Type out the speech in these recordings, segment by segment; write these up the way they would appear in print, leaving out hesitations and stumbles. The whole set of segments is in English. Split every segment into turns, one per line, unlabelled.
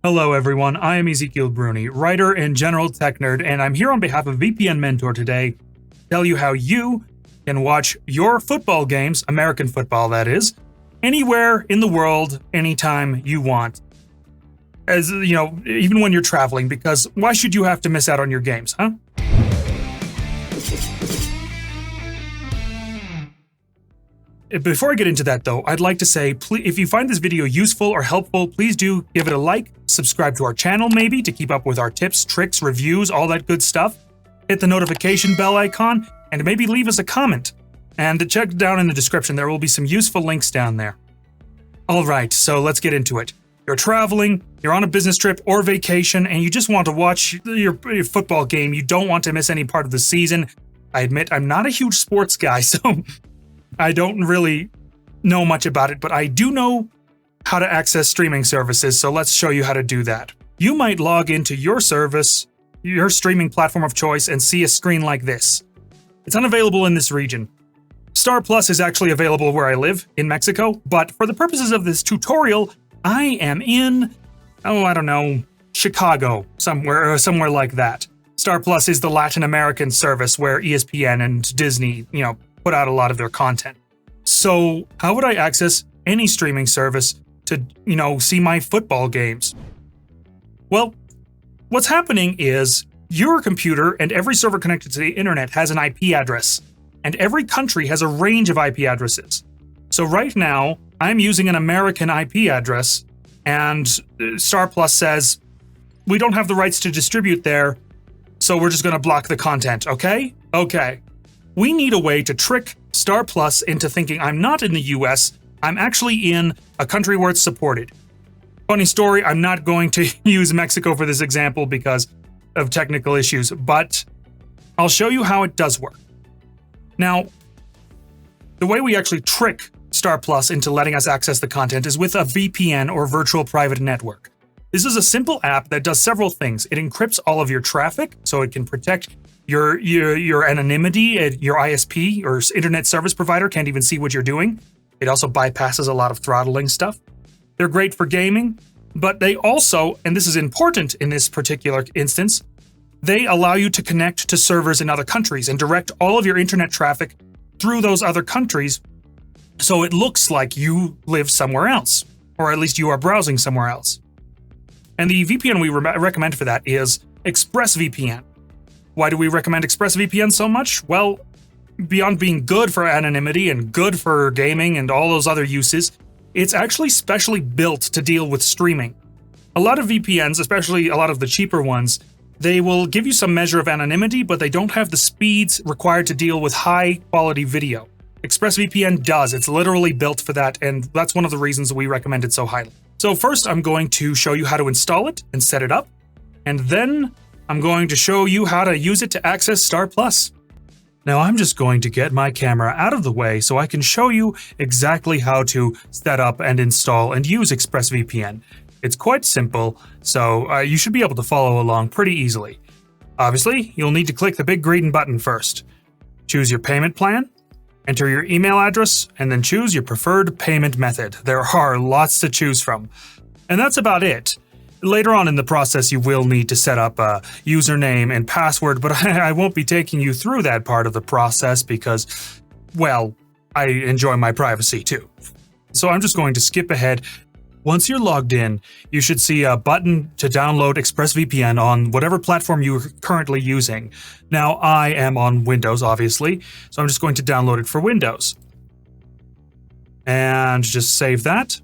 Hello everyone, I am Ezekiel Bruni, writer and general tech nerd, and I'm here on behalf of VPN Mentor today to tell you how you can watch your football games, American football that is, anywhere in the world, anytime you want. As you know, even when you're traveling, because why should you have to miss out on your games, huh? Before I get into that though, I'd like to say, please, if you find this video useful or helpful, please do give it a like, subscribe to our channel maybe to keep up with our tips, tricks, reviews, all that good stuff. Hit the notification bell icon, and maybe leave us a comment. And check down in the description, there will be some useful links down there. Alright, so let's get into it. You're traveling, you're on a business trip or vacation, and you just want to watch your football game. You don't want to miss any part of the season. I admit I'm not a huge sports guy, so I don't really know much about it, but I do know how to access streaming services, so let's show you how to do that. You might log into your service, your streaming platform of choice, and see a screen like this. It's unavailable in this region. Star Plus is actually available where I live, in Mexico, but for the purposes of this tutorial, I am in, I don't know, Chicago, somewhere like that. Star Plus is the Latin American service where ESPN and Disney, put out a lot of their content. So how would I access any streaming service to, see my football games? Well, what's happening is your computer and every server connected to the internet has an IP address, and every country has a range of IP addresses. So right now, I'm using an American IP address, and Star Plus says, we don't have the rights to distribute there, so we're just going to block the content, okay? Okay. We need a way to trick Star Plus into thinking I'm not in the US, I'm actually in a country where it's supported. Funny story, I'm not going to use Mexico for this example because of technical issues, but I'll show you how it does work. Now, the way we actually trick Star Plus into letting us access the content is with a VPN or virtual private network. This is a simple app that does several things. It encrypts all of your traffic so it can protect your anonymity. Your ISP or internet service provider can't even see what you're doing. It also bypasses a lot of throttling stuff. They're great for gaming, but they also, and this is important in this particular instance, they allow you to connect to servers in other countries and direct all of your internet traffic through those other countries so it looks like you live somewhere else, or at least you are browsing somewhere else. And the VPN we recommend for that is ExpressVPN. Why do we recommend ExpressVPN so much? Well, beyond being good for anonymity and good for gaming and all those other uses, it's actually specially built to deal with streaming. A lot of VPNs, especially a lot of the cheaper ones, they will give you some measure of anonymity, but they don't have the speeds required to deal with high-quality video. ExpressVPN does. It's literally built for that, and that's one of the reasons we recommend it so highly. So first, I'm going to show you how to install it and set it up, and then I'm going to show you how to use it to access Star Plus. Now I'm just going to get my camera out of the way so I can show you exactly how to set up and install and use ExpressVPN. It's quite simple, so you should be able to follow along pretty easily. Obviously, you'll need to click the big green button first. Choose your payment plan, enter your email address, and then choose your preferred payment method. There are lots to choose from. And that's about it. Later on in the process, you will need to set up a username and password, but I won't be taking you through that part of the process because, well, I enjoy my privacy too. So I'm just going to skip ahead. Once you're logged in, you should see a button to download ExpressVPN on whatever platform you're currently using. Now, I am on Windows, obviously, so I'm just going to download it for Windows. And just save that.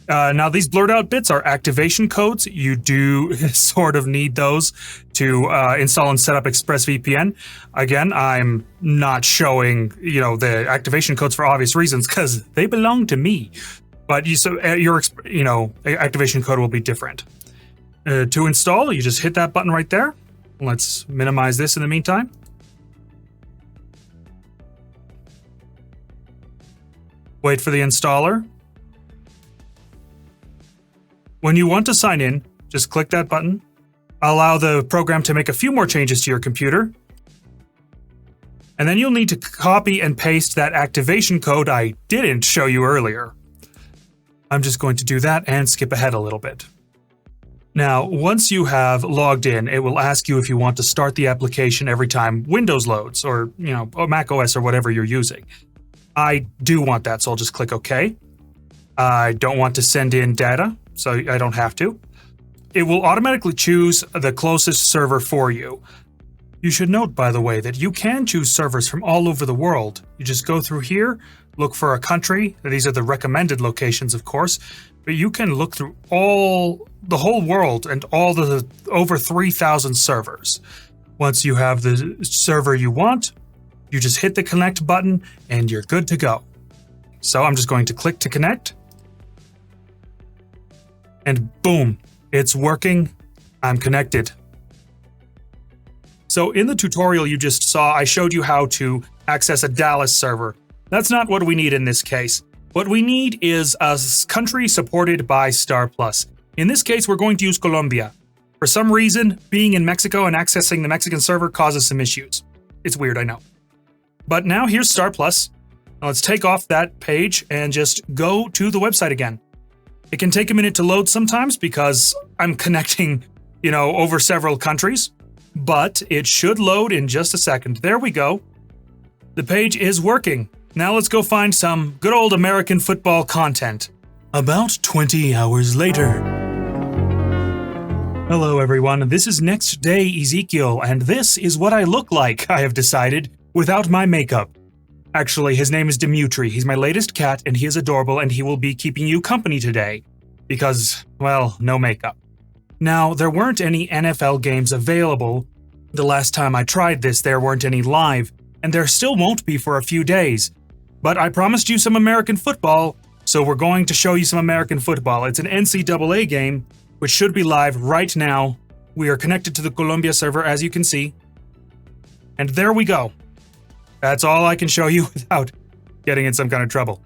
Now, these blurred out bits are activation codes. You do sort of need those to install and set up ExpressVPN. Again, I'm not showing, the activation codes for obvious reasons because they belong to me. But your activation code will be different. To install, you just hit that button right there. Let's minimize this in the meantime. Wait for the installer. When you want to sign in, just click that button. Allow the program to make a few more changes to your computer. And then you'll need to copy and paste that activation code I didn't show you earlier. I'm just going to do that and skip ahead a little bit. Now, once you have logged in, it will ask you if you want to start the application every time Windows loads, or, or Mac OS or whatever you're using. I do want that, so I'll just click OK. I don't want to send in data, so I don't have to. It will automatically choose the closest server for you. You should note, by the way, that you can choose servers from all over the world. You just go through here, look for a country. These are the recommended locations, of course, but you can look through the whole world and all the over 3,000 servers. Once you have the server you want, you just hit the connect button and you're good to go. So I'm just going to click to connect. And boom, it's working. I'm connected. So in the tutorial you just saw, I showed you how to access a Dallas server. That's not what we need in this case. What we need is a country supported by Star Plus. In this case, we're going to use Colombia. For some reason, being in Mexico and accessing the Mexican server causes some issues. It's weird, I know. But now here's Star Plus. Now let's take off that page and just go to the website again. It can take a minute to load sometimes because I'm connecting, over several countries, but it should load in just a second. There we go. The page is working. Now let's go find some good old American football content. About 20 hours later. Hello everyone, this is Next Day Ezekiel, and this is what I look like, I have decided, without my makeup. Actually, his name is Dimitri. He's my latest cat, and he is adorable, and he will be keeping you company today. Because, well, no makeup. Now, there weren't any NFL games available. The last time I tried this, there weren't any live, and there still won't be for a few days. But I promised you some American football, so we're going to show you some American football. It's an NCAA game, which should be live right now. We are connected to the Colombia server, as you can see. And there we go. That's all I can show you without getting in some kind of trouble.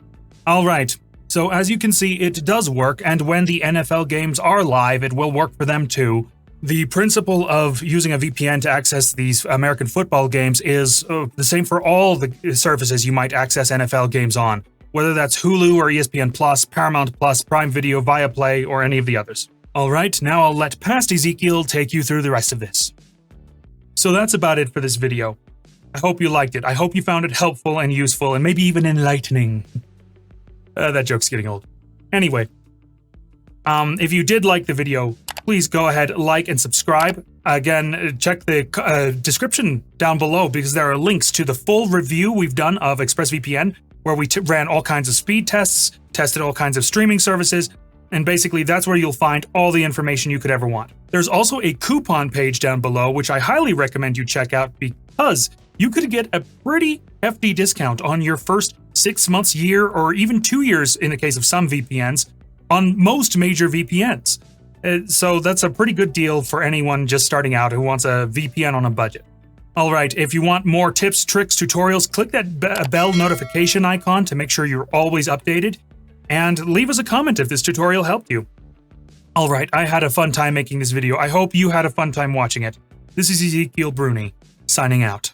All right, so as you can see, it does work, and when the NFL games are live, it will work for them too. The principle of using a VPN to access these American football games is the same for all the services you might access NFL games on, whether that's Hulu or ESPN Plus, Paramount Plus, Prime Video, Viaplay, or any of the others. All right, now I'll let past Ezekiel take you through the rest of this. So that's about it for this video. I hope you liked it. I hope you found it helpful and useful and maybe even enlightening. That joke's getting old. Anyway, if you did like the video, please go ahead, like, and subscribe. Again, check the description down below because there are links to the full review we've done of ExpressVPN, where we ran all kinds of speed tests, tested all kinds of streaming services, and basically that's where you'll find all the information you could ever want. There's also a coupon page down below, which I highly recommend you check out because you could get a pretty hefty discount on your first 6 months, year, or even 2 years in the case of some VPNs on most major VPNs. So that's a pretty good deal for anyone just starting out who wants a VPN on a budget. All right, if you want more tips, tricks, tutorials, click that bell notification icon to make sure you're always updated, and leave us a comment if this tutorial helped you. All right, I had a fun time making this video. I hope you had a fun time watching it. This is Ezekiel Bruni, signing out.